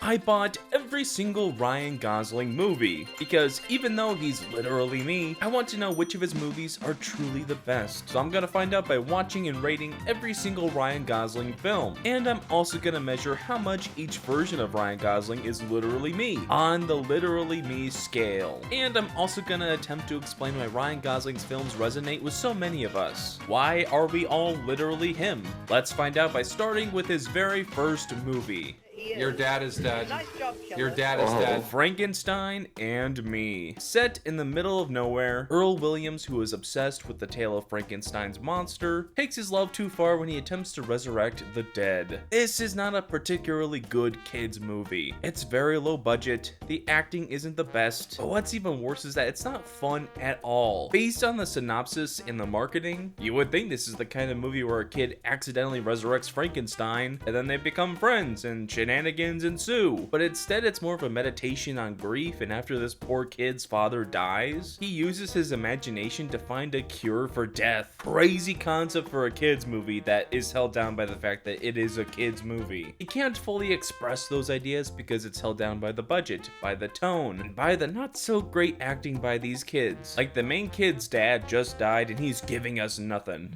I bought every single Ryan Gosling movie, because even though he's literally me, I want to know which of his movies are truly the best. So I'm gonna find out by watching and rating every single Ryan Gosling film. And I'm also gonna measure how much each version of Ryan Gosling is literally me, on the literally me scale. And I'm also gonna attempt to explain why Ryan Gosling's films resonate with so many of us. Why are we all literally him? Let's find out by starting with his very first movie. Your dad is dead. Nice job, Your dad is dead. Frankenstein and Me. Set in the middle of nowhere, Earl Williams, who is obsessed with the tale of Frankenstein's monster, takes his love too far when he attempts to resurrect the dead. This is not a particularly good kids movie. It's very low budget, the acting isn't the best, but what's even worse is that it's not fun at all. Based on the synopsis and the marketing, you would think this is the kind of movie where a kid accidentally resurrects Frankenstein and then they become friends and shenanigans ensue, but instead it's more of a meditation on grief, and after this poor kid's father dies, he uses his imagination to find a cure for death. Crazy concept for a kids movie that is held down by the fact that it is a kids movie. He can't fully express those ideas because it's held down by the budget, by the tone, and by the not so great acting by these kids. Like the main kid's dad just died and he's giving us nothing.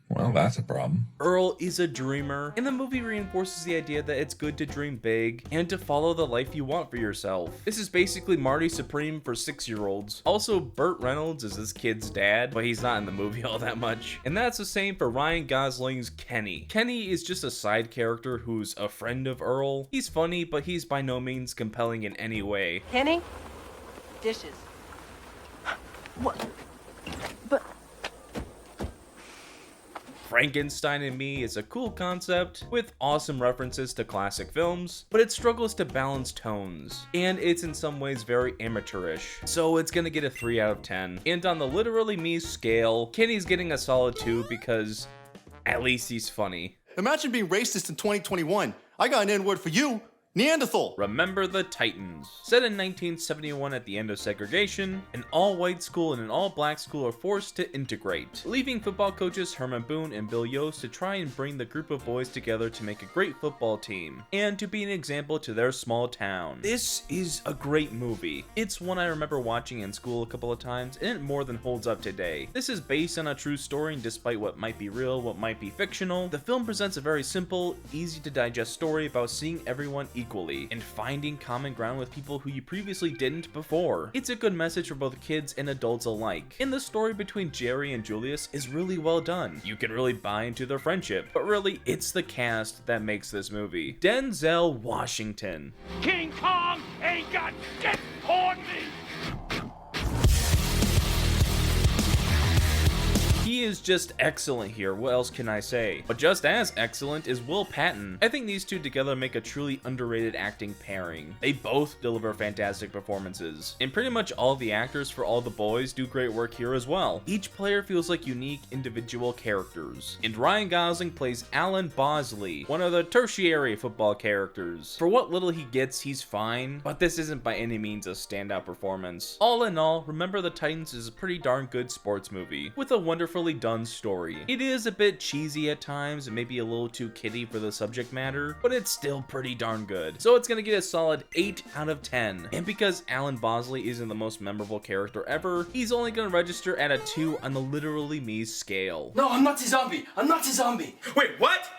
Well, that's a problem. Earl is a dreamer, and the movie reinforces the idea that it's good to dream big and to follow the life you want for yourself. This is basically Marty Supreme for 6-year-olds. Also, Burt Reynolds is this kid's dad, but he's not in the movie all that much. And that's the same for Ryan Gosling's Kenny. Kenny is just a side character who's a friend of Earl. He's funny, but he's by no means compelling in any way. Kenny? Dishes. What? But... Frankenstein Me is a cool concept with awesome references to classic films, but it struggles to balance tones, and it's in some ways very amateurish, so it's gonna get a 3 out of 10. And on the literally me scale, Kenny's getting a solid 2 because at least he's funny. Imagine being racist in 2021. I got an N-word for you. Neanderthal. Remember the Titans. Set in 1971 at the end of segregation, an all-white school and an all-black school are forced to integrate, leaving football coaches Herman Boone and Bill Yost to try and bring the group of boys together to make a great football team, and to be an example to their small town. This is a great movie. It's one I remember watching in school a couple of times, and it more than holds up today. This is based on a true story, and despite what might be real, what might be fictional, the film presents a very simple, easy to digest story about seeing everyone equally and finding common ground with people who you previously didn't before. It's a good message for both kids and adults alike. And the story between Jerry and Julius is really well done. You can really buy into their friendship, but really it's the cast that makes this movie. Denzel Washington. King Kong ain't got shit on me! He is just excellent here, what else can I say? But just as excellent is Will Patton. I think these two together make a truly underrated acting pairing. They both deliver fantastic performances, and pretty much all the actors for all the boys do great work here as well. Each player feels like unique individual characters, and Ryan Gosling plays Alan Bosley, one of the tertiary football characters. For what little he gets, he's fine, but this isn't by any means a standout performance. All in all, Remember the Titans is a pretty darn good sports movie, with a wonderfully done story. It is a bit cheesy at times and maybe a little too kiddie for the subject matter, but it's still pretty darn good. So it's gonna get a solid 8 out of 10. And because Alan Bosley isn't the most memorable character ever, he's only gonna register at a 2 on the literally me scale. No, I'm not a zombie. I'm not a zombie. Wait, what?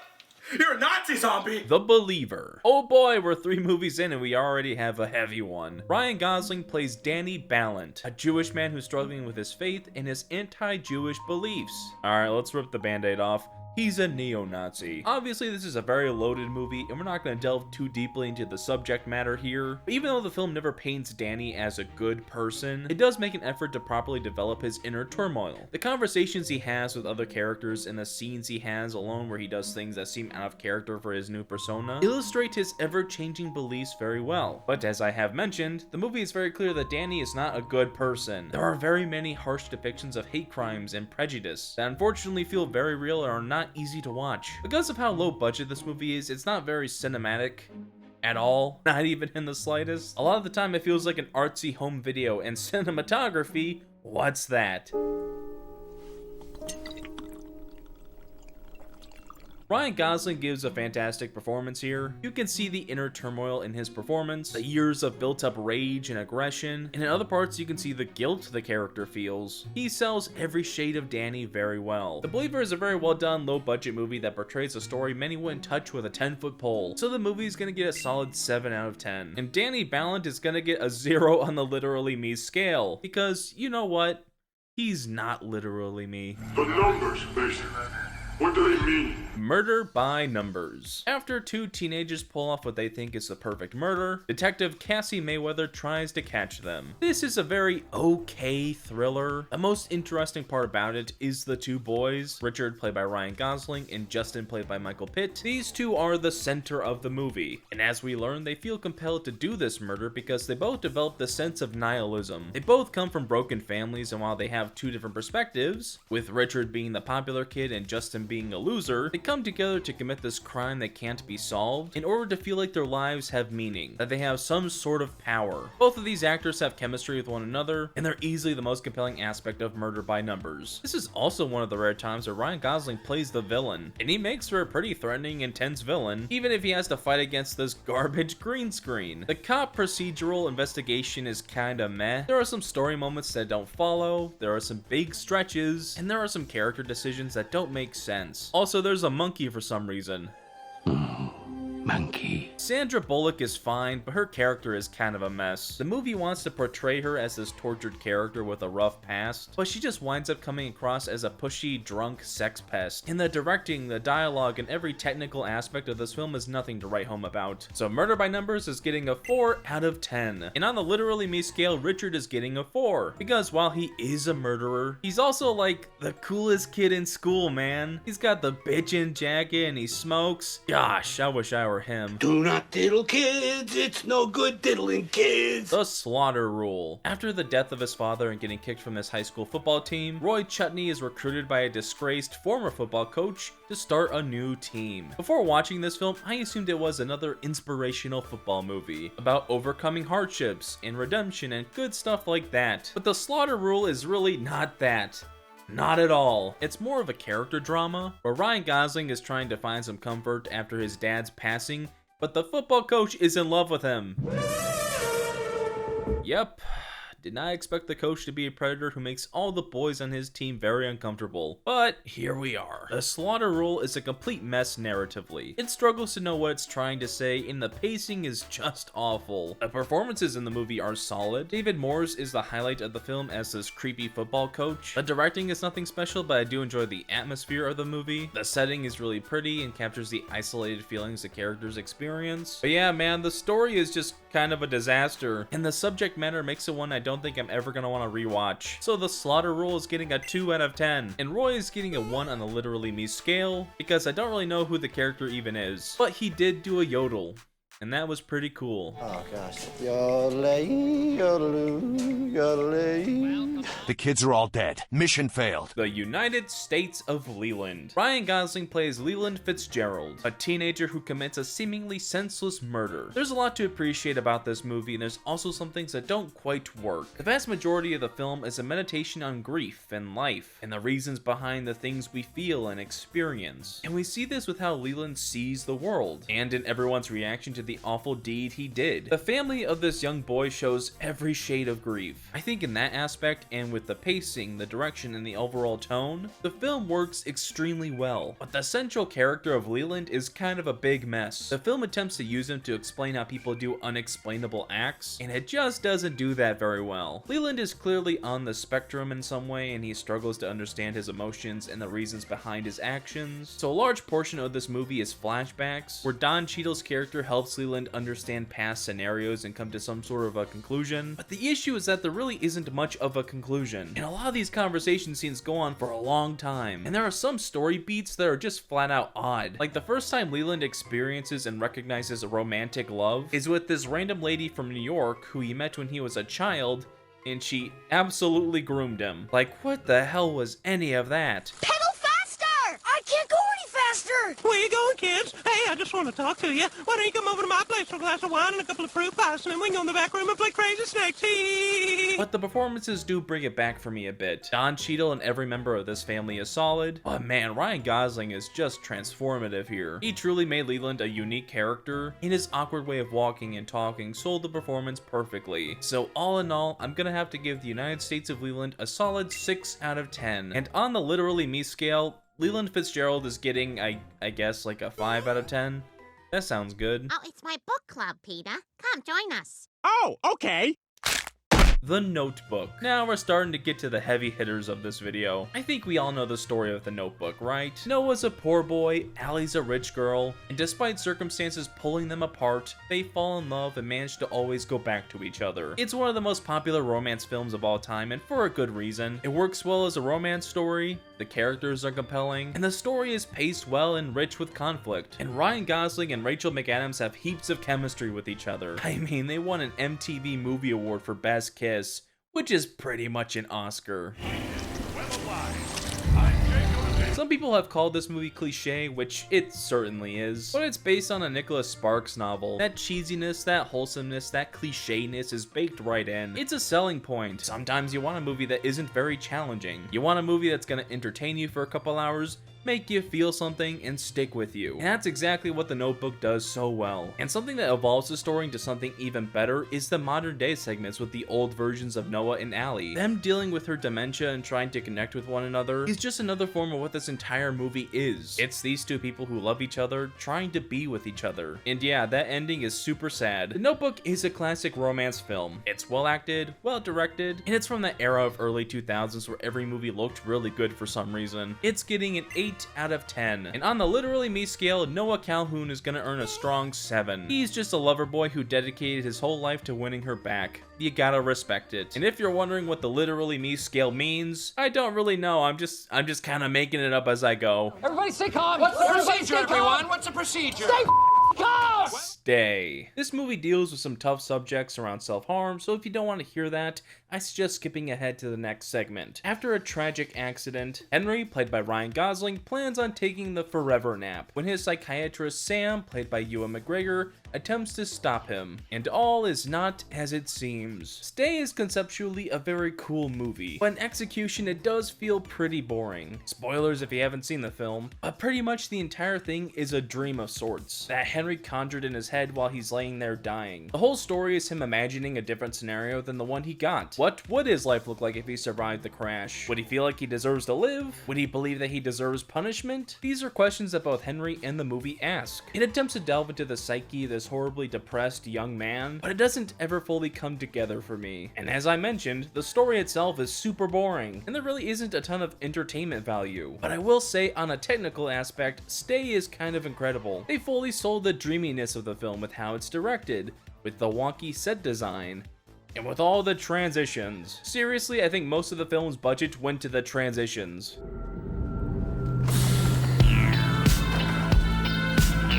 You're a Nazi zombie! The Believer. Oh boy, we're 3 movies in and we already have a heavy one. Ryan Gosling plays Danny Ballant, a Jewish man who's struggling with his faith and his anti-Jewish beliefs. Alright, let's rip the band-aid off. He's a neo-Nazi. Obviously, this is a very loaded movie, and we're not going to delve too deeply into the subject matter here. But even though the film never paints Danny as a good person, it does make an effort to properly develop his inner turmoil. The conversations he has with other characters and the scenes he has alone where he does things that seem out of character for his new persona illustrate his ever-changing beliefs very well. But as I have mentioned, the movie is very clear that Danny is not a good person. There are very many harsh depictions of hate crimes and prejudice that unfortunately feel very real and are not easy to watch. Because of how low budget this movie is, it's not very cinematic at all, not even in the slightest. A lot of the time it feels like an artsy home video, and cinematography, what's that? Ryan Gosling gives a fantastic performance here. You can see the inner turmoil in his performance, the years of built-up rage and aggression, and in other parts you can see the guilt the character feels. He sells every shade of Danny very well. The Believer is a very well done, low-budget movie that portrays a story many wouldn't touch with a 10-foot pole, so the movie is gonna get a solid 7 out of 10. And Danny Ballant is gonna get a 0 on the Literally Me scale, because, you know what? He's not literally me. The numbers, basically. What do they mean? Murder by numbers. After two teenagers pull off what they think is the perfect murder, Detective Cassie Mayweather tries to catch them. This is a very okay thriller. The most interesting part about it is the two boys, Richard played by Ryan Gosling and Justin played by Michael Pitt. These two are the center of the movie, and as we learn, they feel compelled to do this murder because they both develop the sense of nihilism. They both come from broken families, and while they have two different perspectives, with Richard being the popular kid and Justin being a loser, they come together to commit this crime that can't be solved in order to feel like their lives have meaning, that they have some sort of power. Both of these actors have chemistry with one another, and they're easily the most compelling aspect of Murder by Numbers. This is also one of the rare times where Ryan Gosling plays the villain, and he makes for a pretty threatening, intense villain, even if he has to fight against this garbage green screen. The cop procedural investigation is kinda meh. There are some story moments that don't follow, there are some big stretches, and there are some character decisions that don't make sense. Also, there's a monkey for some reason. Monkey. Sandra Bullock is fine, but her character is kind of a mess. The movie wants to portray her as this tortured character with a rough past, but she just winds up coming across as a pushy, drunk sex pest. And the directing, the dialogue, and every technical aspect of this film is nothing to write home about. So Murder by Numbers is getting a 4 out of 10. And on the Literally Me scale, Richard is getting a 4. Because while he is a murderer, he's also like the coolest kid in school, man. He's got the bitchin' jacket and he smokes. Gosh, I wish I were him. Do not diddle kids, it's no good diddling kids. The Slaughter Rule. After the death of his father and getting kicked from his high school football team, Roy Chutney is recruited by a disgraced former football coach to start a new team. Before watching this film, I assumed it was another inspirational football movie about overcoming hardships and redemption and good stuff like that. But The Slaughter Rule is really not that. Not at all. It's more of a character drama, where Ryan Gosling is trying to find some comfort after his dad's passing, but the football coach is in love with him. Yep. Did not expect the coach to be a predator who makes all the boys on his team very uncomfortable. But here we are. The Slaughter Rule is a complete mess narratively. It struggles to know what it's trying to say, and the pacing is just awful. The performances in the movie are solid. David Morse is the highlight of the film as this creepy football coach. The directing is nothing special, but I do enjoy the atmosphere of the movie. The setting is really pretty and captures the isolated feelings the characters experience. But yeah, man, the story is just kind of a disaster, and the subject matter makes it one I don't think I'm ever gonna want to rewatch. So The Slaughter Rule is getting a 2 out of 10, and Roy is getting a 1 on the Literally Me scale, because I don't really know who the character even is. But he did do a yodel, and that was pretty cool. Oh gosh. Yodelay, yodeloo, yodelay. The kids are all dead. Mission failed. The United States of Leland. Ryan Gosling plays Leland Fitzgerald, a teenager who commits a seemingly senseless murder. There's a lot to appreciate about this movie, and there's also some things that don't quite work. The vast majority of the film is a meditation on grief and life, and the reasons behind the things we feel and experience. And we see this with how Leland sees the world, and in everyone's reaction to the awful deed he did. The family of this young boy shows every shade of grief. I think in that aspect, and with the pacing, the direction, and the overall tone, the film works extremely well. But the central character of Leland is kind of a big mess. The film attempts to use him to explain how people do unexplainable acts, and it just doesn't do that very well. Leland is clearly on the spectrum in some way, and he struggles to understand his emotions and the reasons behind his actions. So a large portion of this movie is flashbacks, where Don Cheadle's character helps Leland understand past scenarios and come to some sort of a conclusion. But the issue is that there really isn't much of a conclusion, and a lot of these conversation scenes go on for a long time, and there are some story beats that are just flat out odd. Like the first time Leland experiences and recognizes a romantic love is with this random lady from New York who he met when he was a child, and she absolutely groomed him. Like, what the hell was any of that? Pedal faster! I can't go any faster! Where you going, kids? Hey, I just want to talk to you. Why don't you come over to my place for a glass of wine and a couple of fruit pies, and then we can go in the back room and play crazy snakes? but the performances do bring it back for me a bit. Don Cheadle and every member of this family is solid, but man, Ryan Gosling is just transformative here. He truly made Leland a unique character, and his awkward way of walking and talking sold the performance perfectly. So all in all, I'm gonna have to give the United States of Leland a solid 6 out of 10. And on the Literally Me scale, Leland Fitzgerald is getting, I guess, like a 5 out of 10. That sounds good. Oh, it's my book club, Peter. Come join us. Oh, okay. The Notebook. Now we're starting to get to the heavy hitters of this video. I think we all know the story of The Notebook, right? Noah's a poor boy, Allie's a rich girl, and despite circumstances pulling them apart, they fall in love and manage to always go back to each other. It's one of the most popular romance films of all time, and for a good reason. It works well as a romance story, the characters are compelling, and the story is paced well and rich with conflict. And Ryan Gosling and Rachel McAdams have heaps of chemistry with each other. I mean, they won an MTV Movie Award for Best Kiss, which is pretty much an Oscar. Some people have called this movie cliche, which it certainly is, but it's based on a Nicholas Sparks novel. That cheesiness, that wholesomeness, that clichéness is baked right in. It's a selling point. Sometimes you want a movie that isn't very challenging. You want a movie that's gonna entertain you for a couple hours, make you feel something, and stick with you. And that's exactly what The Notebook does so well. And something that evolves the story into something even better is the modern day segments with the old versions of Noah and Allie. Them dealing with her dementia and trying to connect with one another is just another form of what this entire movie is. It's these two people who love each other, trying to be with each other. And yeah, that ending is super sad. The Notebook is a classic romance film. It's well acted, well directed, and it's from that era of early 2000s where every movie looked really good for some reason. It's getting an 8 out of 10. And on the Literally Me scale, Noah Calhoun is gonna earn a strong 7. He's just a lover boy who dedicated his whole life to winning her back. You gotta respect it. And if you're wondering what the Literally Me scale means, I don't really know. I'm just kind of making it up as I go. Everybody stay calm. What's the procedure, everyone? What's the procedure? Stay calm! Stay. This movie deals with some tough subjects around self-harm, so if you don't want to hear that, I suggest skipping ahead to the next segment. After a tragic accident, Henry, played by Ryan Gosling, plans on taking the forever nap when his psychiatrist Sam, played by Ewan McGregor, attempts to stop him, and all is not as it seems. Stay is conceptually a very cool movie, but in execution it does feel pretty boring. Spoilers if you haven't seen the film, but pretty much the entire thing is a dream of sorts that Henry conjured in his head while he's laying there dying. The whole story is him imagining a different scenario than the one he got. What would his life look like if he survived the crash? Would he feel like he deserves to live? Would he believe that he deserves punishment? These are questions that both Henry and the movie ask. It attempts to delve into the psyche of this horribly depressed young man, but it doesn't ever fully come together for me. And as I mentioned, the story itself is super boring, and there really isn't a ton of entertainment value. But I will say, on a technical aspect, Stay is kind of incredible. They fully sold the dreaminess of the film with how it's directed, with the wonky set design, and with all the transitions. Seriously, I think most of the film's budget went to the transitions.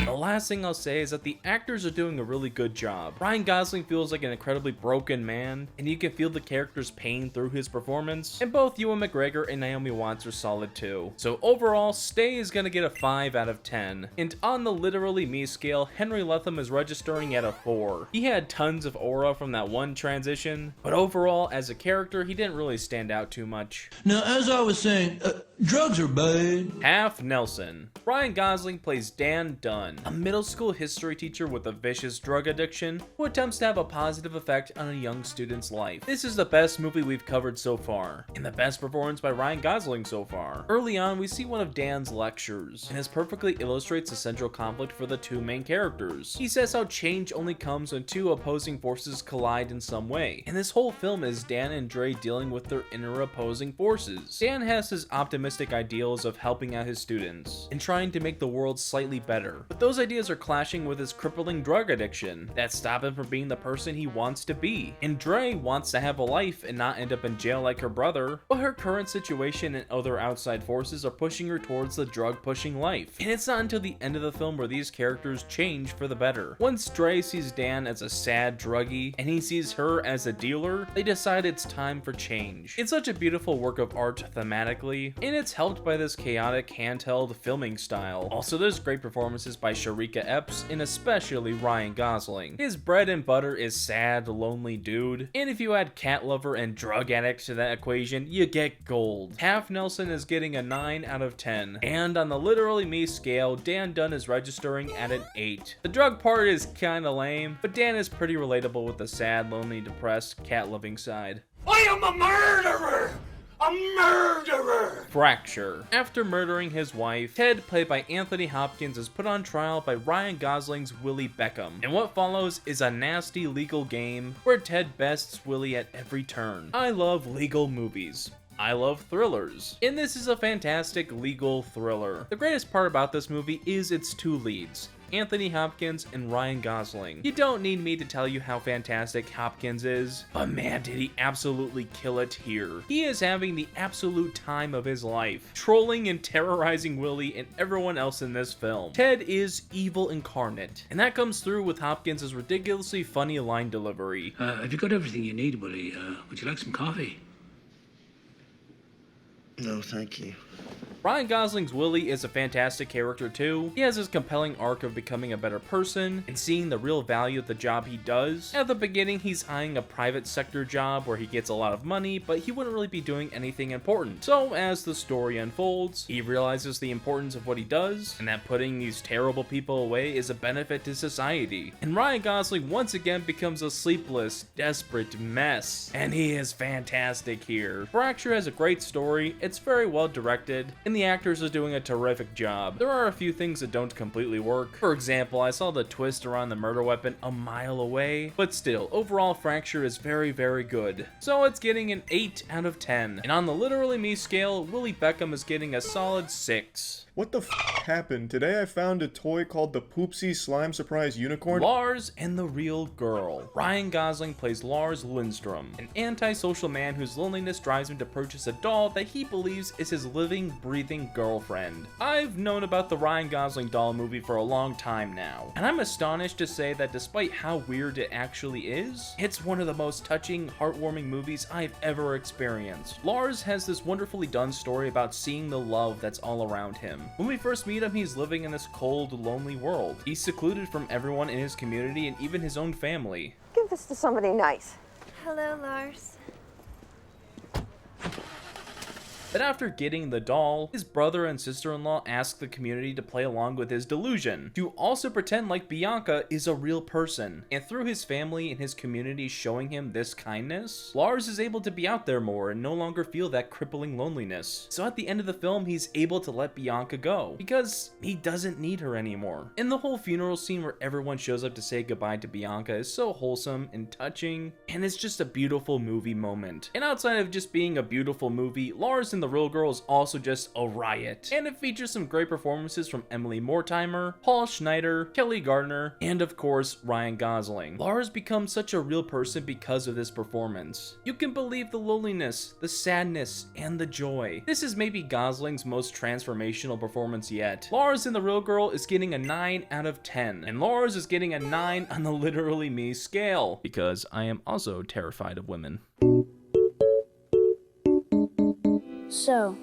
The last thing I'll say is that the actors are doing a really good job. Ryan Gosling feels like an incredibly broken man, and you can feel the character's pain through his performance, and both Ewan McGregor and Naomi Watts are solid too. So overall, Stay is gonna get a 5 out of 10. And on the Literally Me scale, Henry Latham is registering at a 4. He had tons of aura from that one transition, but overall, as a character, he didn't really stand out too much. Now, as I was saying, drugs are bad. Half Nelson. Ryan Gosling plays Dan Dunn, a middle school history teacher with a vicious drug addiction who attempts to have a positive effect on a young student's life. This is the best movie we've covered so far, and the best performance by Ryan Gosling so far. Early on, we see one of Dan's lectures, and this perfectly illustrates the central conflict for the two main characters. He says how change only comes when two opposing forces collide in some way, and this whole film is Dan and Dre dealing with their inner opposing forces. Dan has his optimistic ideals of helping out his students and trying to make the world slightly better, but those ideas are clashing with his crippling drug addiction that stop him from being the person he wants to be. And Dre wants to have a life and not end up in jail like her brother, but her current situation and other outside forces are pushing her towards the drug-pushing life. And it's not until the end of the film where these characters change for the better. Once Dre sees Dan as a sad druggie and he sees her as a dealer, they decide it's time for change. It's such a beautiful work of art thematically, and it's helped by this chaotic handheld filming style. Also, there's great performances by Sharika Epps and especially Ryan Gosling. His bread and butter is sad, lonely dude, and if you add cat lover and drug addict to that equation, you get gold. Half Nelson is getting a 9 out of 10, and on the Literally Me scale, Dan Dunn is registering at an 8. The drug part is kinda lame, but Dan is pretty relatable with the sad, lonely, depressed, cat-loving side. I am a murderer! A murderer! Fracture. After murdering his wife, Ted, played by Anthony Hopkins, is put on trial by Ryan Gosling's Willie Beckham. And what follows is a nasty legal game where Ted bests Willie at every turn. I love legal movies. I love thrillers. And this is a fantastic legal thriller. The greatest part about this movie is its two leads, Anthony Hopkins and Ryan Gosling. You don't need me to tell you how fantastic Hopkins is, but man, did he absolutely kill it here. He is having the absolute time of his life, trolling and terrorizing Willie and everyone else in this film. Ted is evil incarnate, and that comes through with Hopkins' ridiculously funny line delivery. Have you got everything you need, Willie? Would you like some coffee? No, thank you. Ryan Gosling's Willie is a fantastic character too. He has his compelling arc of becoming a better person and seeing the real value of the job he does. At the beginning, he's eyeing a private sector job where he gets a lot of money, but he wouldn't really be doing anything important. So as the story unfolds, he realizes the importance of what he does and that putting these terrible people away is a benefit to society. And Ryan Gosling once again becomes a sleepless, desperate mess. And he is fantastic here. Fracture has a great story, it's very well directed, and the actors are doing a terrific job. There are a few things that don't completely work. For example, I saw the twist around the murder weapon a mile away, but still, overall Fracture is very, very good. So it's getting an 8 out of 10. And on the Literally Me scale, Willie Beckham is getting a solid 6. What the happened? Today I found a toy called the Poopsie Slime Surprise Unicorn. Lars and the Real Girl. Ryan Gosling plays Lars Lindstrom, an antisocial man whose loneliness drives him to purchase a doll that he believes is his living, breathing girlfriend. I've known about the Ryan Gosling doll movie for a long time now, and I'm astonished to say that despite how weird it actually is, it's one of the most touching, heartwarming movies I've ever experienced. Lars has this wonderfully done story about seeing the love that's all around him. When we first meet him, he's living in this cold, lonely world. He's secluded from everyone in his community and even his own family. Give this to somebody nice. Hello, Lars. But after getting the doll, his brother and sister-in-law ask the community to play along with his delusion, to also pretend like Bianca is a real person. And through his family and his community showing him this kindness, Lars is able to be out there more and no longer feel that crippling loneliness. So at the end of the film, he's able to let Bianca go, because he doesn't need her anymore. And the whole funeral scene where everyone shows up to say goodbye to Bianca is so wholesome and touching, and it's just a beautiful movie moment. And outside of just being a beautiful movie, Lars and the Real Girl is also just a riot, and it features some great performances from Emily Mortimer, Paul Schneider, Kelly Gardner, and of course Ryan Gosling. Lars becomes such a real person because of this performance. You can believe the loneliness, the sadness, and the joy. This is maybe Gosling's most transformational performance yet. Lars in The Real Girl is getting a 9 out of 10, and Lars is getting a 9 on the Literally Me scale, because I am also terrified of women. So,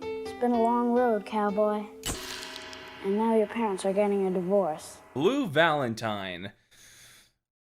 it's been a long road, cowboy. And now your parents are getting a divorce. Blue Valentine.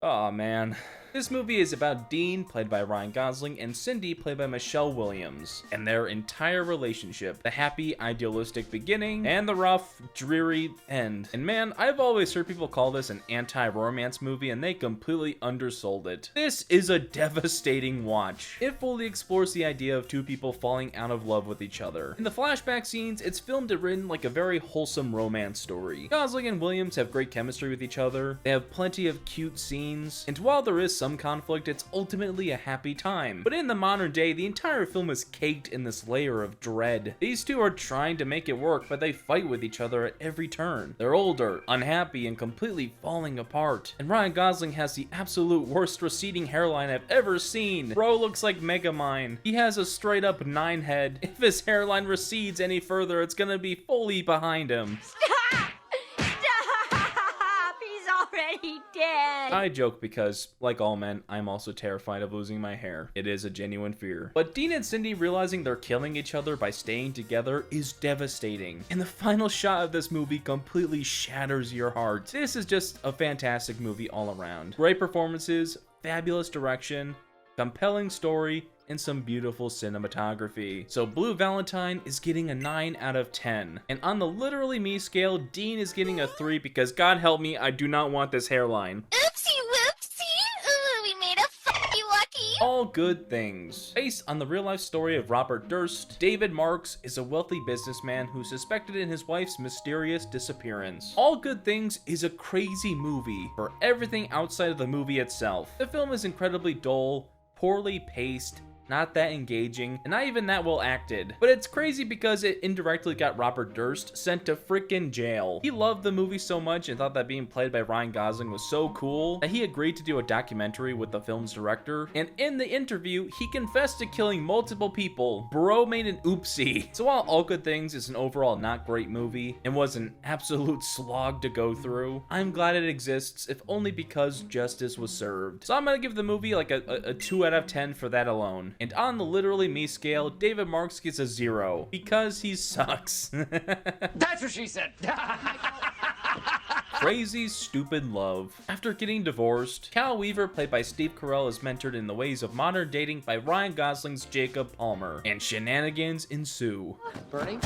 Aw, man. This movie is about Dean, played by Ryan Gosling, and Cindy, played by Michelle Williams, and their entire relationship. The happy, idealistic beginning, and the rough, dreary end. And man, I've always heard people call this an anti-romance movie, and they completely undersold it. This is a devastating watch. It fully explores the idea of two people falling out of love with each other. In the flashback scenes, it's filmed and written like a very wholesome romance story. Gosling and Williams have great chemistry with each other. They have plenty of cute scenes, and while there is some conflict, it's ultimately a happy time. But in the modern day, the entire film is caked in this layer of dread. These two are trying to make it work, but they fight with each other at every turn. They're older, unhappy, and completely falling apart. And Ryan Gosling has the absolute worst receding hairline I've ever seen. Bro looks like Megamind. He has a straight up 9 head. If his hairline recedes any further, it's gonna be fully behind him. Stop! Stop! He's already dead. I joke because, like all men, I'm also terrified of losing my hair. It is a genuine fear. But Dean and Cindy realizing they're killing each other by staying together is devastating. And the final shot of this movie completely shatters your heart. This is just a fantastic movie all around. Great performances, fabulous direction, compelling story, and some beautiful cinematography. So Blue Valentine is getting a 9 out of 10. And on the Literally Me scale, Dean is getting a 3 because God help me, I do not want this hairline. Oopsie whoopsie. Ooh, we made a fucky lucky. All Good Things. Based on the real-life story of Robert Durst, David Marks is a wealthy businessman who's suspected in his wife's mysterious disappearance. All Good Things is a crazy movie for everything outside of the movie itself. The film is incredibly dull, poorly paced, not that engaging, and not even that well acted. But it's crazy because it indirectly got Robert Durst sent to frickin' jail. He loved the movie so much and thought that being played by Ryan Gosling was so cool that he agreed to do a documentary with the film's director, and in the interview, he confessed to killing multiple people. Bro made an oopsie. So while All Good Things is an overall not great movie and was an absolute slog to go through, I'm glad it exists, if only because justice was served. So I'm gonna give the movie like a 2 out of 10 for that alone. And on the Literally Me scale, David Marks gets a 0 because he sucks. That's what she said. Crazy Stupid Love. After getting divorced, Cal Weaver, played by Steve Carell, is mentored in the ways of modern dating by Ryan Gosling's Jacob Palmer, and shenanigans ensue. Bernie?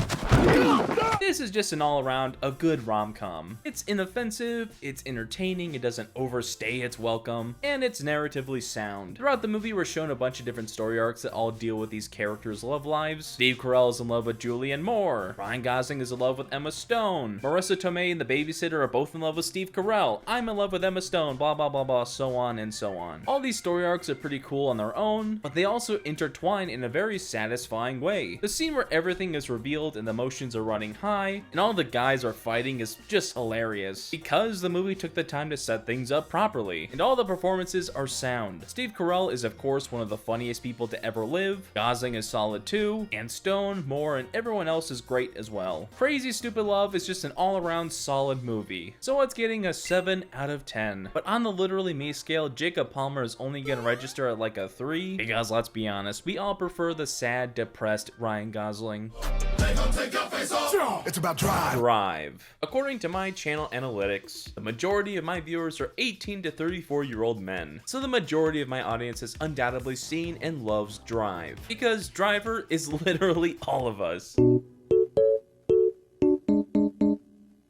This is just an all-around a good rom-com. It's inoffensive, it's entertaining, it doesn't overstay its welcome, and it's narratively sound. Throughout the movie, we're shown a bunch of different story arcs that all deal with these characters' love lives. Steve Carell is in love with Julianne Moore. Ryan Gosling is in love with Emma Stone. Marissa Tomei and the babysitter are both in love with Steve Carell. I'm in love with Emma Stone, blah blah blah blah, so on and so on. All these story arcs are pretty cool on their own, but they also intertwine in a very satisfying way. The scene where everything is revealed and the emotions are running high, and all the guys are fighting is just hilarious, because the movie took the time to set things up properly, and all the performances are sound. Steve Carell is of course one of the funniest people to ever live, Gosling is solid too, and Stone, Moore, and everyone else is great as well. Crazy Stupid Love is just an all-around solid movie, so it's getting a 7 out of 10. But on the Literally Me scale, Jacob Palmer is only gonna register at like a 3, because let's be honest, we all prefer the sad, depressed Ryan Gosling. It's about drive. Drive. According to my channel analytics, the majority of my viewers are 18 to 34-year-old men, so the majority of my audience has undoubtedly seen and loves Drive, because Driver is literally all of us.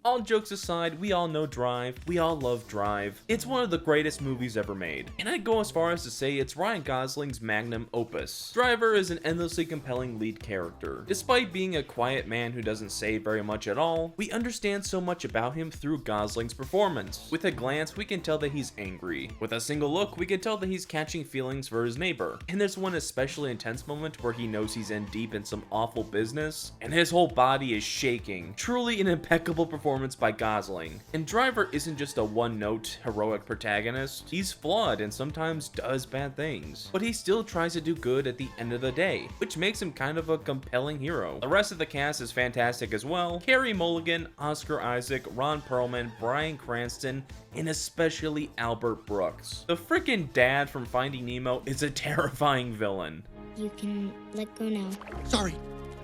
All jokes aside, we all know Drive, we all love Drive. It's one of the greatest movies ever made, and I'd go as far as to say it's Ryan Gosling's magnum opus. Driver is an endlessly compelling lead character. Despite being a quiet man who doesn't say very much at all, we understand so much about him through Gosling's performance. With a glance, we can tell that he's angry. With a single look, we can tell that he's catching feelings for his neighbor. And there's one especially intense moment where he knows he's in deep in some awful business, and his whole body is shaking. Truly an impeccable performance by Gosling. And Driver isn't just a one-note, heroic protagonist. He's flawed and sometimes does bad things, but he still tries to do good at the end of the day, which makes him kind of a compelling hero. The rest of the cast is fantastic as well. Carey Mulligan, Oscar Isaac, Ron Perlman, Bryan Cranston, and especially Albert Brooks. The frickin' dad from Finding Nemo is a terrifying villain. You can let go now. Sorry.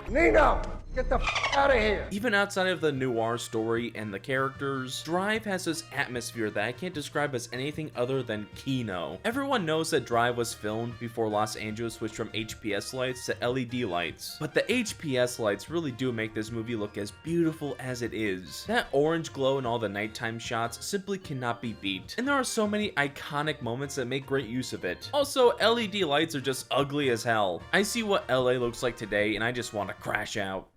Nino, get the out of here. Even outside of the noir story and the characters, Drive has this atmosphere that I can't describe as anything other than Kino. Everyone knows that Drive was filmed before Los Angeles switched from HPS lights to LED lights, but the HPS lights really do make this movie look as beautiful as it is. That orange glow in all the nighttime shots simply cannot be beat, and there are so many iconic moments that make great use of it. Also, LED lights are just ugly as hell. I see what LA looks like today and I just want to crash out.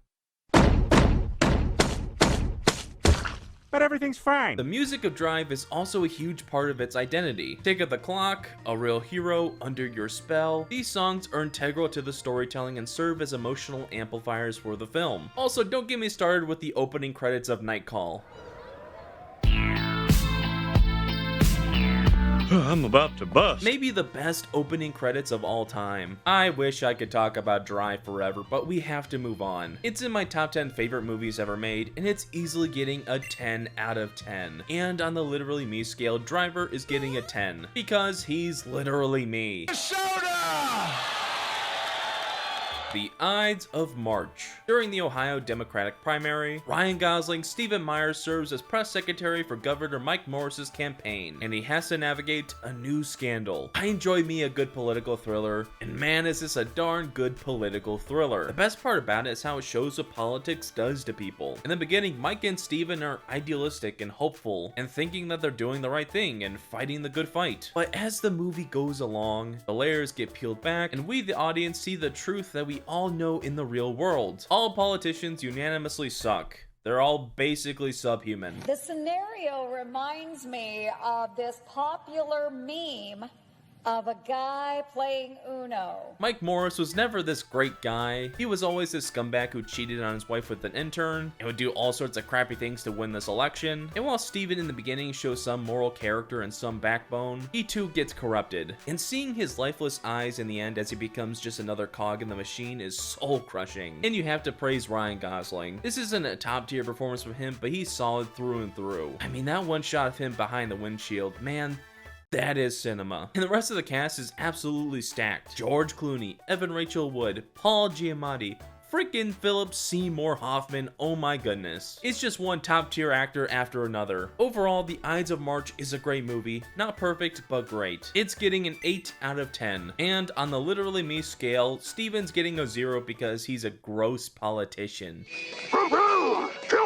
But everything's fine. The music of Drive is also a huge part of its identity. Tick of the Clock, A Real Hero, Under Your Spell. These songs are integral to the storytelling and serve as emotional amplifiers for the film. Also, don't get me started with the opening credits of Night Call. I'm about to bust. Maybe the best opening credits of all time. I wish I could talk about Drive forever, but we have to move on. It's in my top 10 favorite movies ever made, and it's easily getting a 10 out of 10. And on the Literally Me scale, Driver is getting a 10, because he's literally me. The Ides of March. During the Ohio Democratic primary, Ryan Gosling, Stephen Myers serves as press secretary for Governor Mike Morris's campaign, and he has to navigate a new scandal. I enjoy me a good political thriller, and man is this a darn good political thriller. The best part about it is how it shows what politics does to people. In the beginning, Mike and Stephen are idealistic and hopeful, and thinking that they're doing the right thing and fighting the good fight. But as the movie goes along, the layers get peeled back, and we the audience see the truth that we all know in the real world. All politicians unanimously suck. They're all basically subhuman. The scenario reminds me of this popular meme of a guy playing Uno. Mike Morris was never this great guy. He was always this scumbag who cheated on his wife with an intern and would do all sorts of crappy things to win this election. And while Steven in the beginning shows some moral character and some backbone, he too gets corrupted. And seeing his lifeless eyes in the end as he becomes just another cog in the machine is soul crushing. And you have to praise Ryan Gosling. This isn't a top tier performance from him, but he's solid through and through. I mean, that one shot of him behind the windshield, man, that is cinema. And the rest of the cast is absolutely stacked. George Clooney, Evan Rachel Wood, Paul Giamatti, freaking Philip Seymour Hoffman, oh my goodness. It's just one top tier actor after another. Overall, The Ides of March is a great movie. Not perfect, but great. It's getting an 8 out of 10. And on the Literally Me scale, Steven's getting a 0 because he's a gross politician. Kill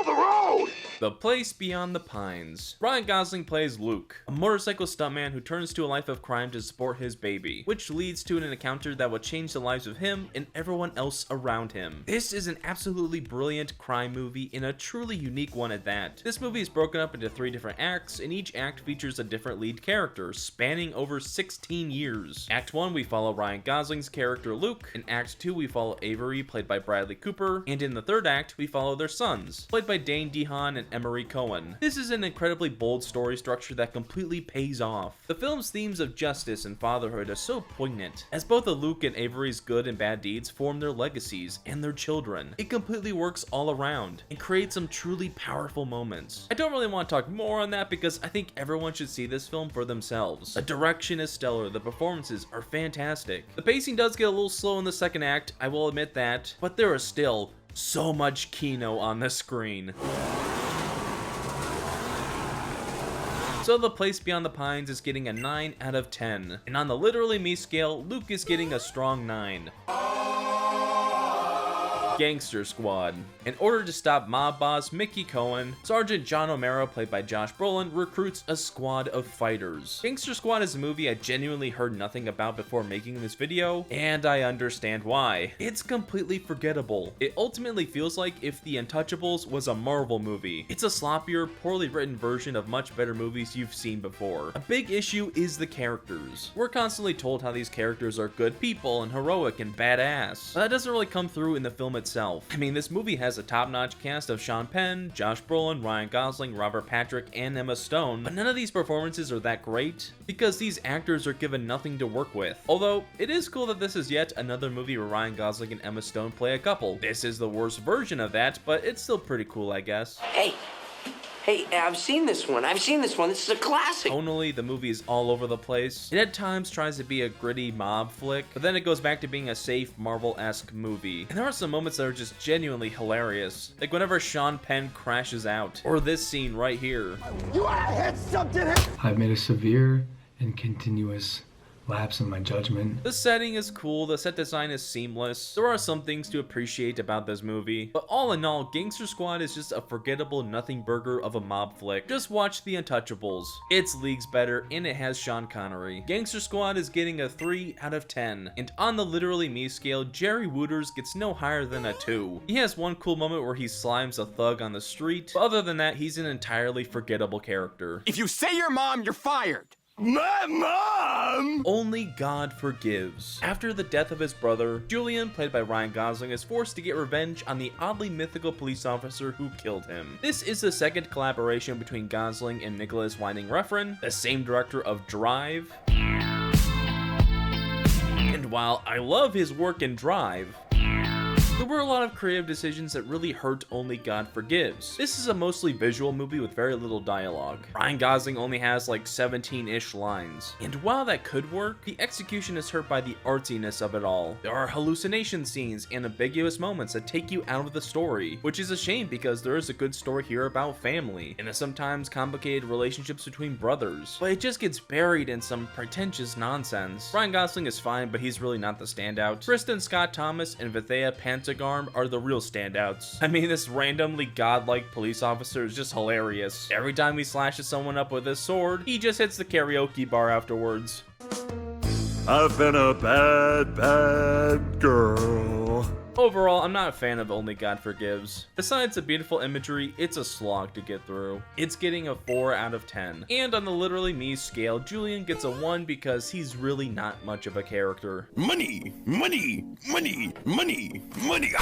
the road! The Place Beyond the Pines. Ryan Gosling plays Luke, a motorcycle stuntman who turns to a life of crime to support his baby, which leads to an encounter that will change the lives of him and everyone else around him. This is an absolutely brilliant crime movie and a truly unique one at that. This movie is broken up into 3 different acts, and each act features a different lead character, spanning over 16 years. Act 1, we follow Ryan Gosling's character Luke. In Act 2, we follow Avery, played by Bradley Cooper, and in the third act, we follow their sons, played by Dane DeHaan and Emery Cohen. This is an incredibly bold story structure that completely pays off. The film's themes of justice and fatherhood are so poignant, as both of Luke and Avery's good and bad deeds form their legacies and their children. It completely works all around and creates some truly powerful moments. I don't really want to talk more on that because I think everyone should see this film for themselves. The direction is stellar, the performances are fantastic. The pacing does get a little slow in the second act, I will admit that, but there is still so much Kino on the screen. So The Place Beyond the Pines is getting a 9 out of 10. And on the Literally Me scale, Luke is getting a strong 9. Gangster Squad. In order to stop mob boss Mickey Cohen, Sergeant John O'Mara, played by Josh Brolin, recruits a squad of fighters. Gangster Squad is a movie I genuinely heard nothing about before making this video, and I understand why. It's completely forgettable. It ultimately feels like if The Untouchables was a Marvel movie. It's a sloppier, poorly written version of much better movies you've seen before. A big issue is the characters. We're constantly told how these characters are good people and heroic and badass, but that doesn't really come through in the film itself. I mean, this movie has a top-notch cast of Sean Penn, Josh Brolin, Ryan Gosling, Robert Patrick, and Emma Stone, but none of these performances are that great because these actors are given nothing to work with. Although, it is cool that this is yet another movie where Ryan Gosling and Emma Stone play a couple. This is the worst version of that, but it's still pretty cool, I guess. Hey, I've seen this one. This is a classic. Tonally, the movie is all over the place. It at times tries to be a gritty mob flick, but then it goes back to being a safe Marvel-esque movie. And there are some moments that are just genuinely hilarious. Like whenever Sean Penn crashes out, or this scene right here. You wanna hit something? I've made a severe and continuous lapse in my judgment. The setting is cool, the set design is seamless. There are some things to appreciate about this movie, but all in all, Gangster Squad is just a forgettable nothing burger of a mob flick. Just watch The Untouchables. It's leagues better, and it has Sean Connery. Gangster Squad is getting a 3 out of 10, and on the Literally Me scale, Jerry Wooters gets no higher than a 2. He has one cool moment where he slimes a thug on the street, but other than that, he's an entirely forgettable character. If you say your mom, you're fired. My mom! Only God Forgives. After the death of his brother, Julian, played by Ryan Gosling, is forced to get revenge on the oddly mythical police officer who killed him. This is the second collaboration between Gosling and Nicholas Winding Refn, the same director of Drive. And while I love his work in Drive, there were a lot of creative decisions that really hurt Only God Forgives. This is a mostly visual movie with very little dialogue. Ryan Gosling only has like 17-ish lines. And while that could work, the execution is hurt by the artsiness of it all. There are hallucination scenes and ambiguous moments that take you out of the story, which is a shame because there is a good story here about family and the sometimes complicated relationships between brothers. But it just gets buried in some pretentious nonsense. Ryan Gosling is fine, but he's really not the standout. Kristen Scott Thomas and Vithaya Pantagarm are the real standouts. I mean, this randomly godlike police officer is just hilarious. Every time he slashes someone up with his sword, he just hits the karaoke bar afterwards. I've been a bad girl. Overall, I'm not a fan of Only God Forgives. Besides the beautiful imagery, it's a slog to get through. It's getting a 4 out of 10. And on the Literally Me scale, Julian gets a 1 because he's really not much of a character. Money, money, money, money, money.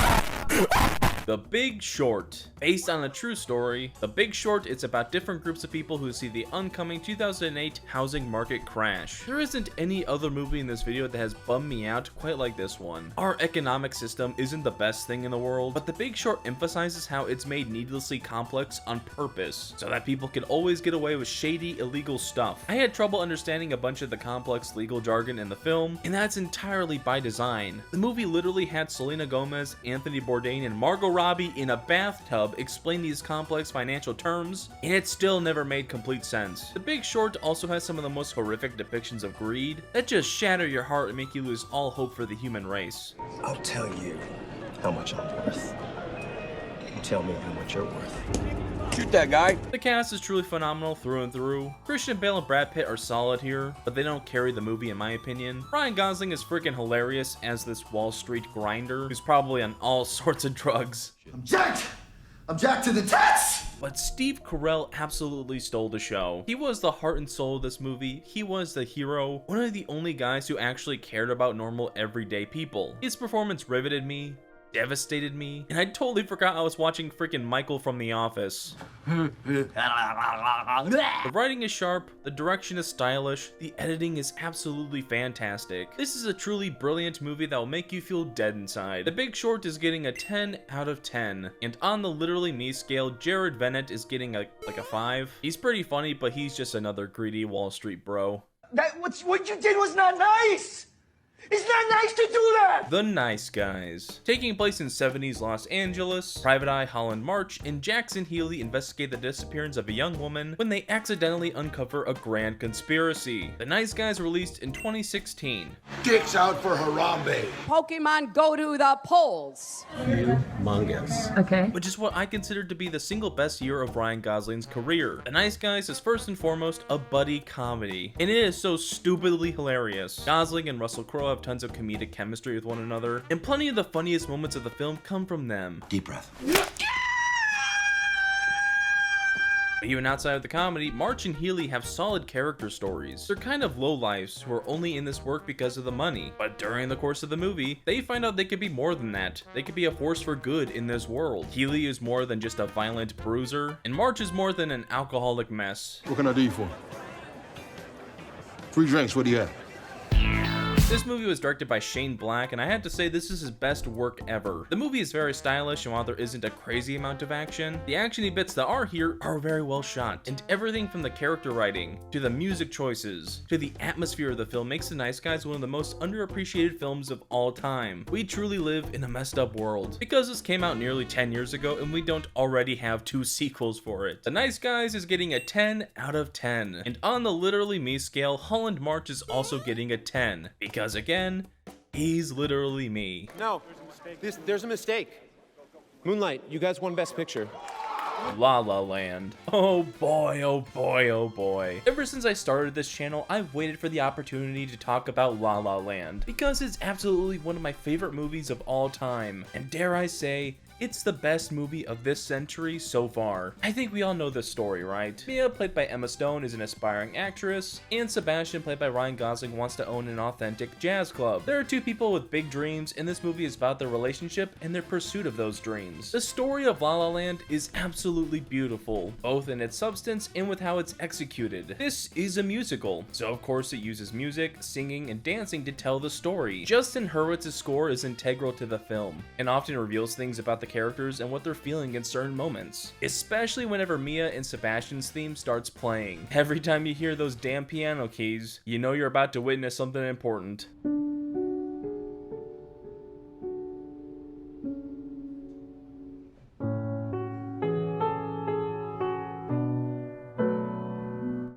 The Big Short. Based on a true story, The Big Short is about different groups of people who see the oncoming 2008 housing market crash. There isn't any other movie in this video that has bummed me out quite like this one. Our economic system isn't the best thing in the world, but The Big Short emphasizes how it's made needlessly complex on purpose, so that people can always get away with shady, illegal stuff. I had trouble understanding a bunch of the complex legal jargon in the film, and that's entirely by design. The movie literally had Selena Gomez, Anthony Bourdain, and Margot Robbie in a bathtub explain these complex financial terms, and it still never made complete sense. The Big Short also has some of the most horrific depictions of greed that just shatter your heart and make you lose all hope for the human race. I'll tell you how much I'm worth. You tell me how much you're worth. Shoot that guy. The cast is truly phenomenal through and through. Christian Bale and Brad Pitt are solid here, but they don't carry the movie in my opinion. Ryan Gosling is freaking hilarious as this Wall Street grinder who's probably on all sorts of drugs. I'm jacked! I'm jacked to the tats! But Steve Carell absolutely stole the show. He was the heart and soul of this movie. He was the hero, one of the only guys who actually cared about normal everyday people. His performance riveted me, devastated me, and I totally forgot I was watching freaking Michael from The Office. The writing is sharp, the direction is stylish, the editing is absolutely fantastic. This is a truly brilliant movie that will make you feel dead inside. The Big Short is getting a 10 out of 10, and on the Literally Me scale, Jared Bennett is getting a 5. He's pretty funny, but he's just another greedy Wall Street bro. What you did was not nice! It's not nice to do that! The Nice Guys. Taking place in 70s Los Angeles, Private Eye Holland March and Jackson Healy investigate the disappearance of a young woman when they accidentally uncover a grand conspiracy. The Nice Guys released in 2016. Dicks out for Harambe. Pokemon go to the polls. Humongous. Okay. Which is what I consider to be the single best year of Ryan Gosling's career. The Nice Guys is first and foremost a buddy comedy, and it is so stupidly hilarious. Gosling and Russell Crowe have tons of comedic chemistry with one another, and plenty of the funniest moments of the film come from them. Deep breath. Even outside of the comedy, March and Healy have solid character stories. They're kind of lowlifes who are only in this work because of the money, but during the course of the movie, they find out they could be more than that. They could be a force for good in this world. Healy is more than just a violent bruiser, and March is more than an alcoholic mess. What can I do you for? 3 drinks, what do you have? This movie was directed by Shane Black, and I had to say this is his best work ever. The movie is very stylish, and while there isn't a crazy amount of action, the actiony bits that are here are very well shot, and everything from the character writing, to the music choices, to the atmosphere of the film makes The Nice Guys one of the most underappreciated films of all time. We truly live in a messed up world. Because this came out nearly 10 years ago, and we don't already have 2 sequels for it. The Nice Guys is getting a 10 out of 10, and on the Literally Me scale, Holland March is also getting a 10, because again, he's literally me. No, there's a mistake. Moonlight, you guys won Best Picture. La La Land. Oh boy, oh boy, oh boy. Ever since I started this channel, I've waited for the opportunity to talk about La La Land, because it's absolutely one of my favorite movies of all time, and dare I say, it's the best movie of this century so far. I think we all know this story, right? Mia, played by Emma Stone, is an aspiring actress, and Sebastian, played by Ryan Gosling, wants to own an authentic jazz club. There are two people with big dreams, and this movie is about their relationship and their pursuit of those dreams. The story of La La Land is absolutely beautiful, both in its substance and with how it's executed. This is a musical, so of course it uses music, singing, and dancing to tell the story. Justin Hurwitz's score is integral to the film, and often reveals things about the characters and what they're feeling in certain moments, especially whenever Mia and Sebastian's theme starts playing. Every time you hear those damn piano keys, you know you're about to witness something important.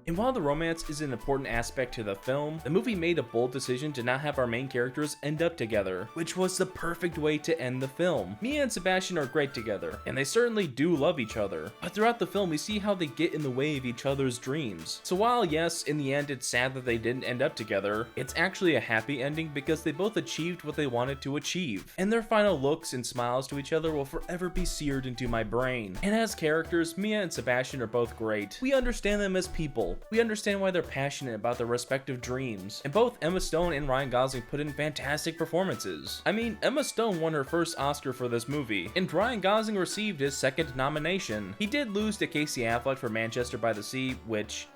And while the romance is an important aspect to the film, the movie made a bold decision to not have our main characters end up together, which was the perfect way to end the film. Mia and Sebastian are great together, and they certainly do love each other, but throughout the film we see how they get in the way of each other's dreams. So while yes, in the end it's sad that they didn't end up together, it's actually a happy ending because they both achieved what they wanted to achieve, and their final looks and smiles to each other will forever be seared into my brain. And as characters, Mia and Sebastian are both great. We understand them as people. We understand why they're passionate about their respective dreams, and both Emma Stone and Ryan Gosling put in fantastic performances. I mean, Emma Stone won her first Oscar for this movie, and Ryan Gosling received his second nomination. He did lose to Casey Affleck for Manchester by the Sea, which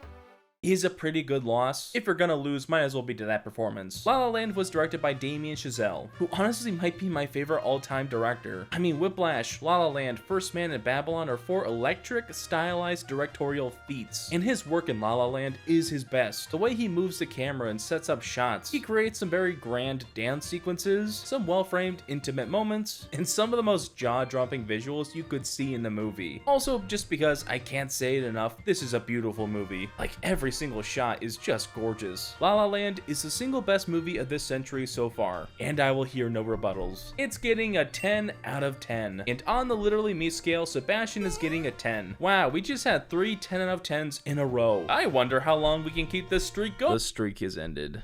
is a pretty good loss. If you're gonna lose, might as well be to that performance. La La Land was directed by Damien Chazelle, who honestly might be my favorite all-time director. I mean, Whiplash, La La Land, First Man, and Babylon are 4 electric, stylized directorial feats, and his work in La La Land is his best. The way he moves the camera and sets up shots, he creates some very grand dance sequences, some well-framed, intimate moments, and some of the most jaw-dropping visuals you could see in the movie. Also, just because I can't say it enough, this is a beautiful movie. Like, every single shot is just gorgeous. La La Land is the single best movie of this century so far, and I will hear no rebuttals. It's getting a 10 out of 10, and on the Literally Me scale, Sebastian is getting a 10. Wow, we just had 3 10 out of 10s in a row. I wonder how long we can keep this streak going. The streak has ended.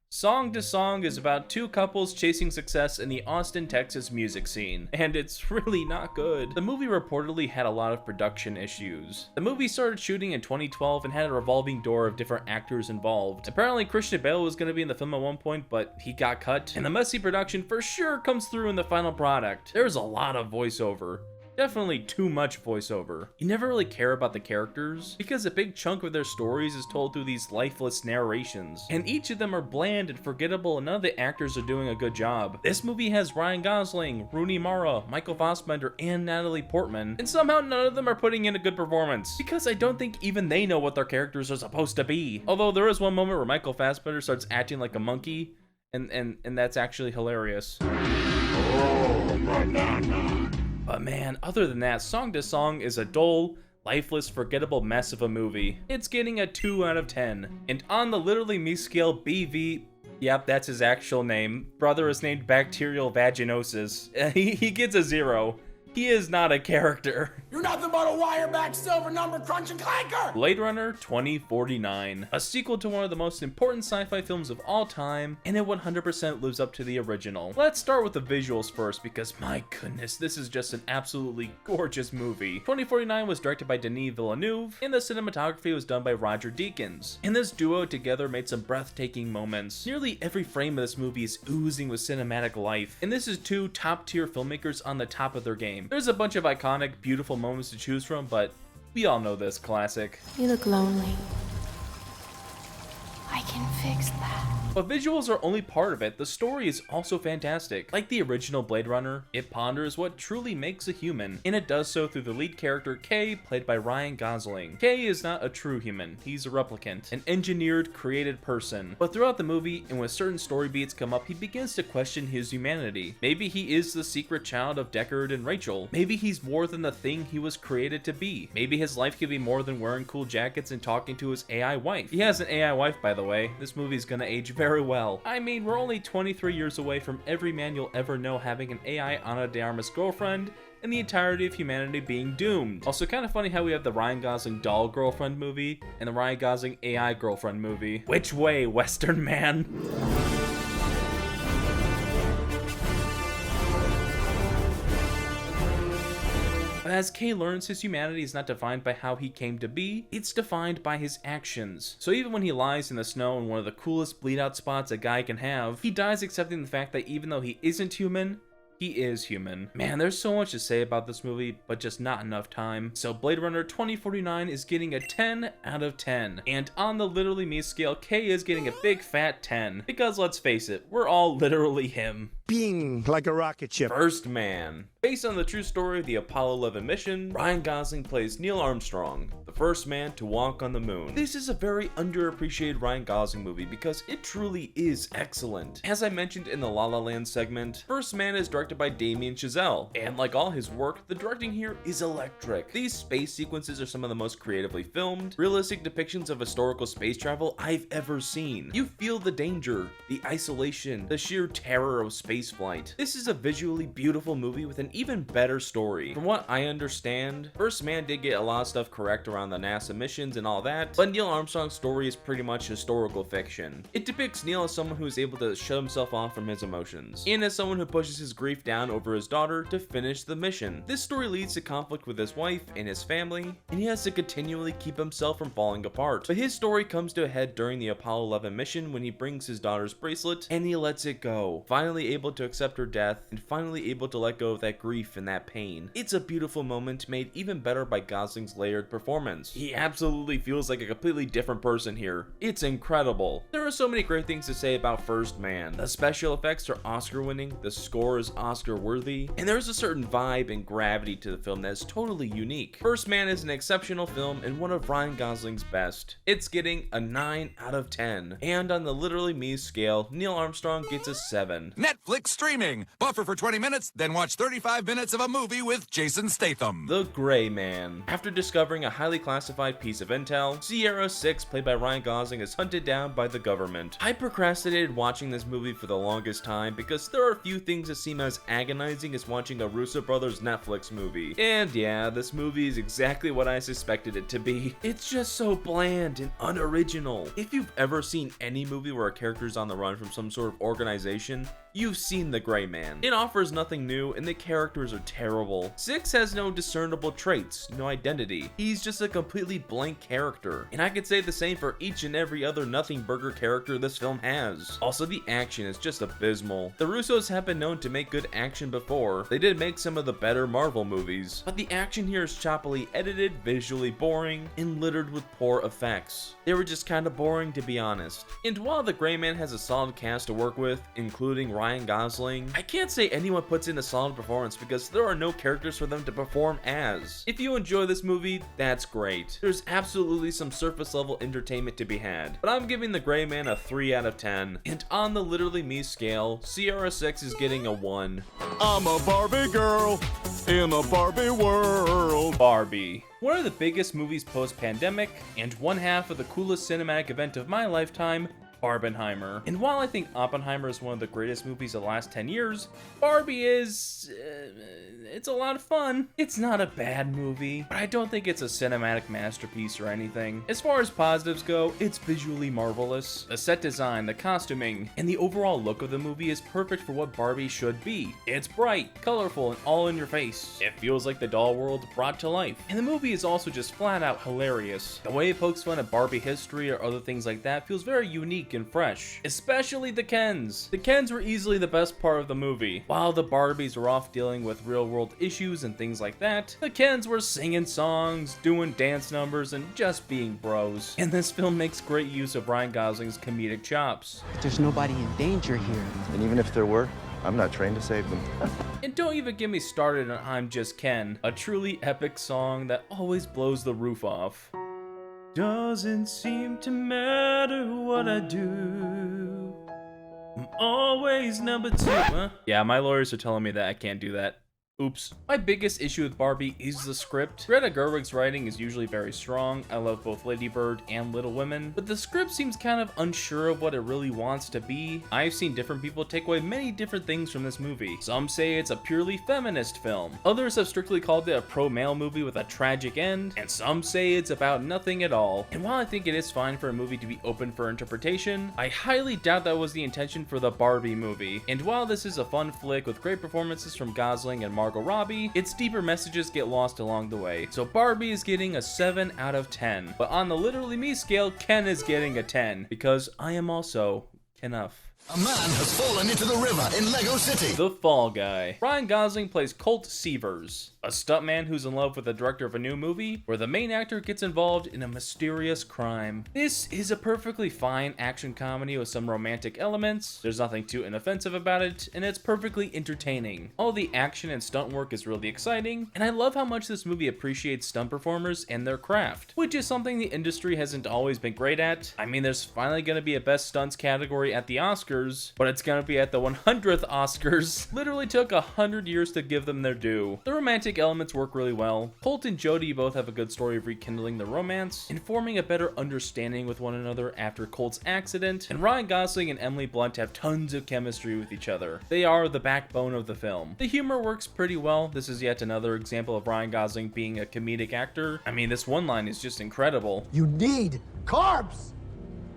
Song to Song is about 2 couples chasing success in the Austin, Texas music scene, and it's really not good. The movie reportedly had a lot of production issues. The movie started shooting in 2012 and had a revolving door of different actors involved. Apparently Christian Bale was going to be in the film at one point, but he got cut, and the messy production for sure comes through in the final product. There's a lot of voiceover. Definitely too much voiceover. You never really care about the characters, because a big chunk of their stories is told through these lifeless narrations, and each of them are bland and forgettable, and none of the actors are doing a good job. This movie has Ryan Gosling, Rooney Mara, Michael Fassbender, and Natalie Portman, and somehow none of them are putting in a good performance, because I don't think even they know what their characters are supposed to be. Although there is one moment where Michael Fassbender starts acting like a monkey, and that's actually hilarious. Oh, banana. But man, other than that, Song to Song is a dull, lifeless, forgettable mess of a movie. It's getting a 2 out of 10. And on the Literally Me scale, BV... Yep, that's his actual name. Brother is named Bacterial Vaginosis. He gets a 0. He is not a character. You're nothing but a wire-back silver number crunching clanker! Blade Runner 2049, a sequel to one of the most important sci-fi films of all time, and it 100% lives up to the original. Let's start with the visuals first, because my goodness, this is just an absolutely gorgeous movie. 2049 was directed by Denis Villeneuve, and the cinematography was done by Roger Deakins. And this duo together made some breathtaking moments. Nearly every frame of this movie is oozing with cinematic life, and this is 2 top-tier filmmakers on the top of their game. There's a bunch of iconic, beautiful moments to choose from, but we all know this classic. You look lonely. I can fix that. But visuals are only part of it. The story is also fantastic. Like the original Blade Runner, it ponders what truly makes a human, and it does so through the lead character Kay, played by Ryan Gosling. Kay is not a true human. He's a replicant, an engineered, created person. But throughout the movie, and when certain story beats come up, he begins to question his humanity. Maybe he is the secret child of Deckard and Rachel. Maybe he's more than the thing he was created to be. Maybe his life could be more than wearing cool jackets and talking to his AI wife. He has an AI wife, by the way. This movie's gonna age very well. I mean, we're only 23 years away from every man you'll ever know having an AI Ana de Armas girlfriend, and the entirety of humanity being doomed. Also, kind of funny how we have the Ryan Gosling doll girlfriend movie and the Ryan Gosling AI girlfriend movie. Which way, Western man? But as Kay learns, his humanity is not defined by how he came to be, it's defined by his actions. So even when he lies in the snow in one of the coolest bleed out spots a guy can have, he dies accepting the fact that even though he isn't human, he is human. Man, there's so much to say about this movie, but just not enough time. So Blade Runner 2049 is getting a 10 out of 10. And on the Literally Me scale, Kay is getting a big fat 10. Because let's face it, we're all literally him. Being like a rocket ship. First Man. Based on the true story of the Apollo 11 mission, Ryan Gosling plays Neil Armstrong, the first man to walk on the moon. This is a very underappreciated Ryan Gosling movie because it truly is excellent. As I mentioned in the La La Land segment, First Man is directed by Damien Chazelle, and like all his work, the directing here is electric. These space sequences are some of the most creatively filmed, realistic depictions of historical space travel I've ever seen. You feel the danger, the isolation, the sheer terror of spaceflight. This is a visually beautiful movie with an even better story. From what I understand, First Man did get a lot of stuff correct around the NASA missions and all that, but Neil Armstrong's story is pretty much historical fiction. It depicts Neil as someone who is able to shut himself off from his emotions, and as someone who pushes his grief down over his daughter to finish the mission. This story leads to conflict with his wife and his family, and he has to continually keep himself from falling apart. But his story comes to a head during the Apollo 11 mission when he brings his daughter's bracelet and he lets it go, finally able to accept her death and finally able to let go of that grief and that pain. It's a beautiful moment made even better by Gosling's layered performance. He absolutely feels like a completely different person here. It's incredible. There are so many great things to say about First Man. The special effects are Oscar winning, the score is Oscar worthy, and there's a certain vibe and gravity to the film that is totally unique. First Man is an exceptional film and one of Ryan Gosling's best. It's getting a 9 out of 10. And on the Literally Me scale, Neil Armstrong gets a 7. Netflix streaming. Buffer for 20 minutes, then watch 35 minutes of a movie with Jason Statham. The Gray Man. After discovering a highly classified piece of intel, Sierra 6, played by Ryan Gosling, is hunted down by the government. I procrastinated watching this movie for the longest time because there are a few things that seem as agonizing as watching a Russo brothers Netflix movie. And yeah, this movie is exactly what I suspected it to be. It's just so bland and unoriginal. If you've ever seen any movie where a character is on the run from some sort of organization, you've seen The Gray Man. It offers nothing new and the characters are terrible. 6 has no discernible traits, no identity. He's just a completely blank character. And I could say the same for each and every other nothing burger character this film has. Also, the action is just abysmal. The Russos have been known to make good action before. They did make some of the better Marvel movies, but the action here is choppily edited, visually boring, and littered with poor effects. They were just kind of boring, to be honest. And while The Gray Man has a solid cast to work with, including Ryan Gosling, I can't say anyone puts in a solid performance because there are no characters for them to perform as. If you enjoy this movie, that's great. There's absolutely some surface level entertainment to be had, but I'm giving The Gray Man a 3 out of 10. And on the Literally Me scale, Sierra 6 is getting a 1. I'm a Barbie girl in a Barbie world. Barbie. One of the biggest movies post-pandemic, and one half of the coolest cinematic event of my lifetime, Barbenheimer. And while I think Oppenheimer is one of the greatest movies of the last 10 years, Barbie is... it's a lot of fun. It's not a bad movie, but I don't think it's a cinematic masterpiece or anything. As far as positives go, it's visually marvelous. The set design, the costuming, and the overall look of the movie is perfect for what Barbie should be. It's bright, colorful, and all in your face. It feels like the doll world brought to life. And the movie is also just flat out hilarious. The way it pokes fun at Barbie history or other things like that feels very unique and fresh. Especially the Kens. The Kens were easily the best part of the movie. While the Barbies were off dealing with real world issues and things like that, the Kens were singing songs, doing dance numbers, and just being bros. And this film makes great use of Ryan Gosling's comedic chops. There's nobody in danger here. And even if there were, I'm not trained to save them. And don't even get me started on I'm Just Ken, a truly epic song that always blows the roof off. Doesn't seem to matter what I do, I'm always number 2. Huh? Yeah, my lawyers are telling me that I can't do that. Oops. My biggest issue with Barbie is the script. Greta Gerwig's writing is usually very strong. I love both Lady Bird and Little Women, but the script seems kind of unsure of what it really wants to be. I've seen different people take away many different things from this movie. Some say it's a purely feminist film. Others have strictly called it a pro-male movie with a tragic end, and some say it's about nothing at all. And while I think it is fine for a movie to be open for interpretation, I highly doubt that was the intention for the Barbie movie. And while this is a fun flick with great performances from Gosling and Margot Margot Robbie, its deeper messages get lost along the way. So Barbie is getting a 7 out of 10. But on the Literally Me scale, Ken is getting a 10, because I am also enough. A man has fallen into the river in Lego City. The Fall Guy. Ryan Gosling plays Colt Seavers, a stuntman who's in love with the director of a new movie where the main actor gets involved in a mysterious crime. This is a perfectly fine action comedy with some romantic elements. There's nothing too inoffensive about it, and it's perfectly entertaining. All the action and stunt work is really exciting, and I love how much this movie appreciates stunt performers and their craft, which is something the industry hasn't always been great at. I mean, there's finally gonna be a best stunts category at the Oscars, but it's gonna be at the 100th Oscars. Literally took 100 years to give them their due. The romantic elements work really well. Colt and Jodie both have a good story of rekindling the romance and forming a better understanding with one another after Colt's accident, and Ryan Gosling and Emily Blunt have tons of chemistry with each other. They are the backbone of the film. The humor works pretty well. This is yet another example of Ryan Gosling being a comedic actor. I mean, this one line is just incredible. You need carbs!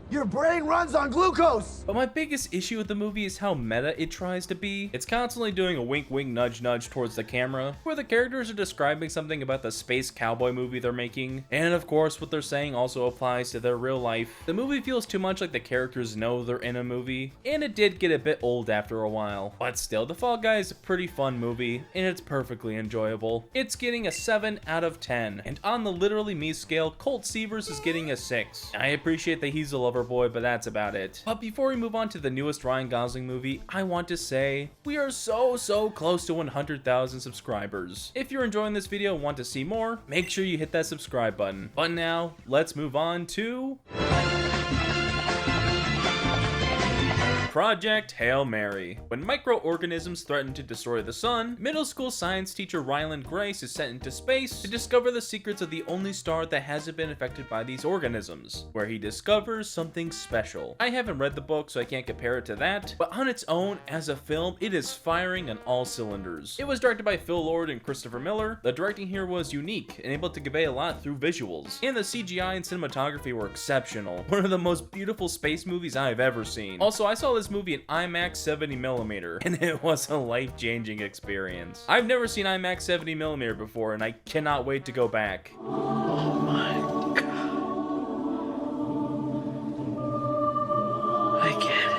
Your brain runs on glucose! But my biggest issue with the movie is how meta it tries to be. It's constantly doing a wink wink nudge nudge towards the camera, where the characters are describing something about the space cowboy movie they're making, and of course what they're saying also applies to their real life. The movie feels too much like the characters know they're in a movie, and it did get a bit old after a while. But still, The Fall Guy is a pretty fun movie, and it's perfectly enjoyable. It's getting a 7 out of 10, and on the Literally Me scale, Colt Seavers is getting a 6. I appreciate that he's a lover boy, but that's about it. But before we move on to the newest Ryan Gosling movie, I want to say we are so close to 100,000 subscribers. If you're enjoying this video and want to see more, make sure you hit that subscribe button. But now, let's move on to Project Hail Mary. When microorganisms threaten to destroy the sun, middle school science teacher Ryland Grace is sent into space to discover the secrets of the only star that hasn't been affected by these organisms, where he discovers something special. I haven't read the book, so I can't compare it to that, but on its own, as a film, it is firing on all cylinders. It was directed by Phil Lord and Christopher Miller. The directing here was unique and able to convey a lot through visuals, and the CGI and cinematography were exceptional. One of the most beautiful space movies I've ever seen. Also, I saw this movie in IMAX 70mm, and it was a life-changing experience. I've never seen IMAX 70mm before, and I cannot wait to go back. Oh my god. I get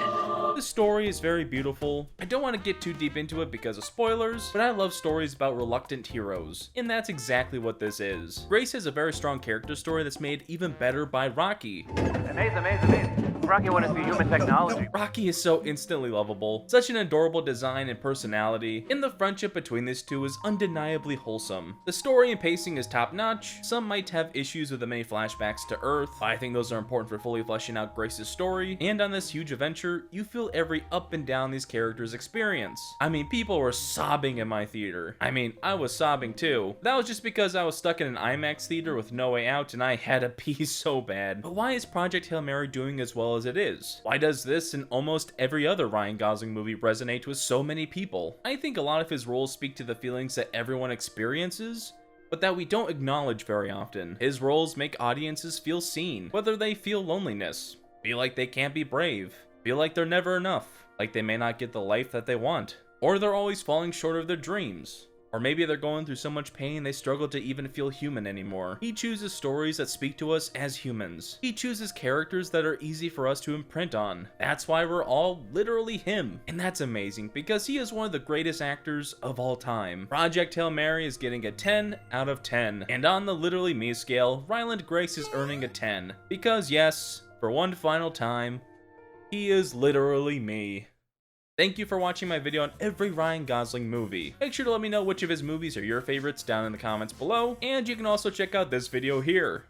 it. The story is very beautiful. I don't want to get too deep into it because of spoilers, but I love stories about reluctant heroes, and that's exactly what this is. Grace has a very strong character story that's made even better by Rocky. Amazing. Rocky wanted to be human technology. Rocky is so instantly lovable, such an adorable design and personality, and the friendship between these two is undeniably wholesome. The story and pacing is top-notch. Some might have issues with the many flashbacks to Earth, but I think those are important for fully fleshing out Grace's story, and on this huge adventure, you feel every up and down these characters experience. I mean, people were sobbing in my theater. I mean, I was sobbing too. That was just because I was stuck in an IMAX theater with no way out and I had to pee so bad. But why is Project Hail Mary doing as well as it is? Why does this and almost every other Ryan Gosling movie resonate with so many people? I think a lot of his roles speak to the feelings that everyone experiences, but that we don't acknowledge very often. His roles make audiences feel seen, whether they feel loneliness, feel like they can't be brave, feel like they're never enough, like they may not get the life that they want, or they're always falling short of their dreams. Or maybe they're going through so much pain they struggle to even feel human anymore. He chooses stories that speak to us as humans. He chooses characters that are easy for us to imprint on. That's why we're all literally him. And that's amazing because he is one of the greatest actors of all time. Project Hail Mary is getting a 10 out of 10. And on the Literally Me scale, Ryland Grace is earning a 10. Because yes, for one final time, he is literally me. Thank you for watching my video on every Ryan Gosling movie. Make sure to let me know which of his movies are your favorites down in the comments below, and you can also check out this video here.